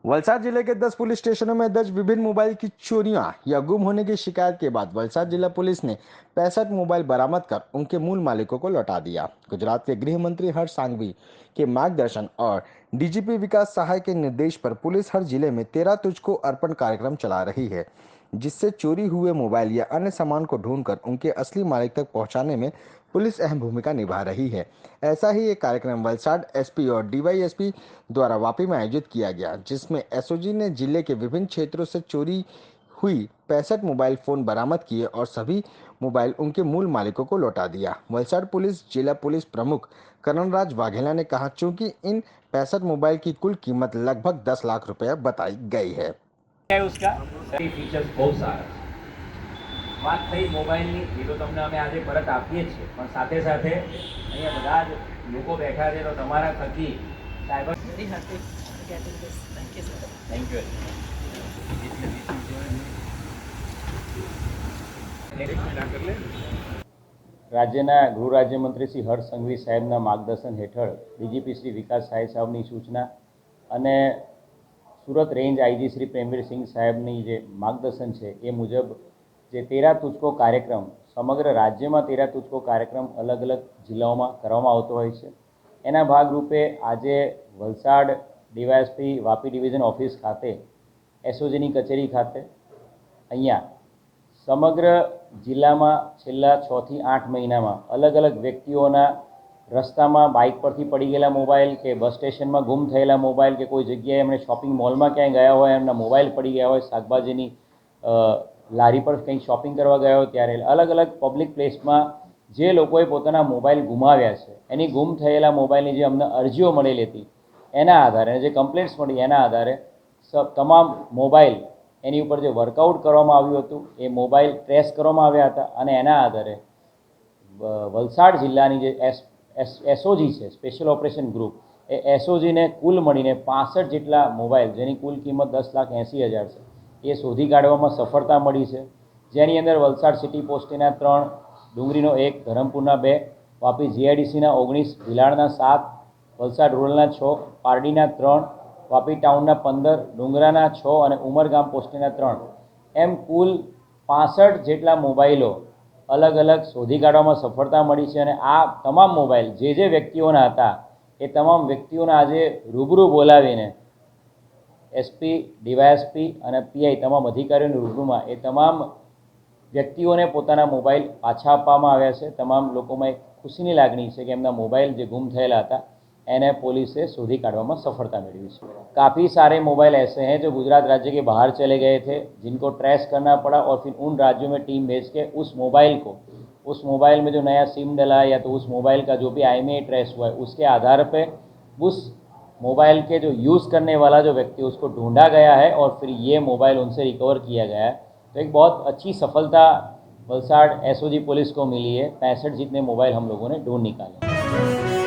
वलसाड जिले के 10 पुलिस स्टेशनों में दर्ज विभिन्न मोबाइल की चोरियां या गुम होने की शिकायत के बाद वलसाड जिला पुलिस ने 65 मोबाइल बरामद कर उनके मूल मालिकों को लौटा दिया। गुजरात के गृह मंत्री हर्ष सांघवी के मार्गदर्शन और डीजीपी विकास सहाय के निर्देश पर पुलिस हर जिले में 13 तुझको अर्पण कार्यक्रम चला रही है, जिससे चोरी हुए मोबाइल या अन्य सामान को ढूंढकर उनके असली मालिक तक पहुंचाने में पुलिस अहम भूमिका निभा रही है। ऐसा ही एक कार्यक्रम वलसाड एसपी और डीवाईएसपी द्वारा वापी में आयोजित किया गया, जिसमें एसओजी ने जिले के विभिन्न क्षेत्रों से चोरी हुई 65 मोबाइल फोन बरामद किए और सभी मोबाइल उनके मूल मालिकों को लौटा दिया। वलसाड पुलिस जिला पुलिस प्रमुख करणराज वाघेला ने कहा, चूंकि इन 65 मोबाइल की कुल कीमत लगभग 10 लाख रुपए बताई गई है। उसका फीचर्स बहुत सारा बात थी मोबाइल की तो तमने अमे आज परत आपीए छीए पण साथे साथे अहींया बधा ज लोको बैठा छे तो तमारा थकी साइबर थैंक यू राज्यना गृह राज्यमंत्री श्री हर्ष संघवी साहेबना मार्गदर्शन हेठळ डीजीपी श्री विकास साय साहेबनी सूचना अने सूरत रेंज आईजी श्री प्रेमवीर सिंह साहेबनी जे मार्गदर्शन है ए मुजब जे 13 तुझको कार्यक्रम समग्र राज्य में 13 तुझको कार्यक्रम अलग अलग जिल्लाओं में करवामां आवतो होय छे। एना भागरूपे आज Valsad DySP Vapi division office खाते एसओजीनी कचेरी खाते अहींया समग्र जिला में छेल्ला 6 થી 8 महीना में अलग अलग व्यक्तिओना रस्ता में बाइक पर पड़ी गયેલા मोबाइल के बस स्टेशन में गुम थयेला मोबाइल के कोई जगह एमने शॉपिंग मॉल में क्या गया हो एमना मोबाइल पड़ी गया हो शाकभाजी लारी पर कहीं शॉपिंग करवा गया हो त्यारे अलग अलग पब्लिक प्लेस में जे लोकोए पोताना मोबाइल गुमाव्या छे एनी गुम थयेला मोबाइलनी जे अમને અરજીઓ મળેલી હતી એના આધારે જે કમ્પ્લેન્ટ્સ મળી એના આધારે તમામ મોબાઈલ એની ઉપર જે વર્કઆઉટ કરવામાં આવ્યું હતું એ મોબાઈલ ટ્રેસ કરવામાં આવ્યા હતા અને એના આધારે વલસાડ જિલ્લાની જે એસઓજી છે સ્પેશિયલ ઓપરેશન ગ્રુપ એ એસઓજીને કુલ મળીને 65 જેટલા મોબાઈલ જેની કુલ કિંમત 10,80,000 છે એ શોધી કાઢવામાં સફળતા મળી છે, જેની અંદર વલસાડ સિટી પોસ્ટના 3, ડુંગરીનો 1, ધરમપુરના 2, વાપી જીઆઈડીસીના 19, ભીલાડના 7, વલસાડ રૂરલના 6, પારડીના 3, વાપી ટાઉનના 15, ડુંગરાના 6 અને ઉમરગામ પોસ્ટના 3 એમ કુલ 65 જેટલા મોબાઈલો अलग अलग शोधी काढवामां सफलता मળી છે અને આ તમામ મોબાઈલ જે વ્યક્તિઓના હતા એ તમામ વ્યક્તિઓને આજે રૂબરૂ બોલાવીને એસપી ડીવાયએસપી અને પીઆઈ તમામ અધિકારીઓની રૂબરૂમાં એ તમામ વ્યક્તિઓને પોતાના મોબાઈલ પાછા આપવામાં આવ્યા છે। તમામ લોકોમાં એક ખુશીની લાગણી છે કે એમના મોબાઈલ જે ગુમ થયેલા હતા એને પોલીસે शोधी काढवामां सफलता मेळवी है। काफ़ी सारे मोबाइल ऐसे हैं जो गुजरात राज्य के बाहर चले गए थे, जिनको ट्रेस करना पड़ा और फिर उन राज्यों में टीम भेज के उस मोबाइल में जो नया सिम डला है या तो उस मोबाइल का जो भी IMEI ट्रेस हुआ है उसके आधार पे उस मोबाइल के जो यूज़ करने वाला जो व्यक्ति उसको ढूंढा गया है और फिर ये मोबाइल उनसे रिकवर किया गया है। तो एक बहुत अच्छी सफलता वलसाड एसओजी पुलिस को मिली है। 65 जितने मोबाइल हम लोगों ने ढूंढ निकाले।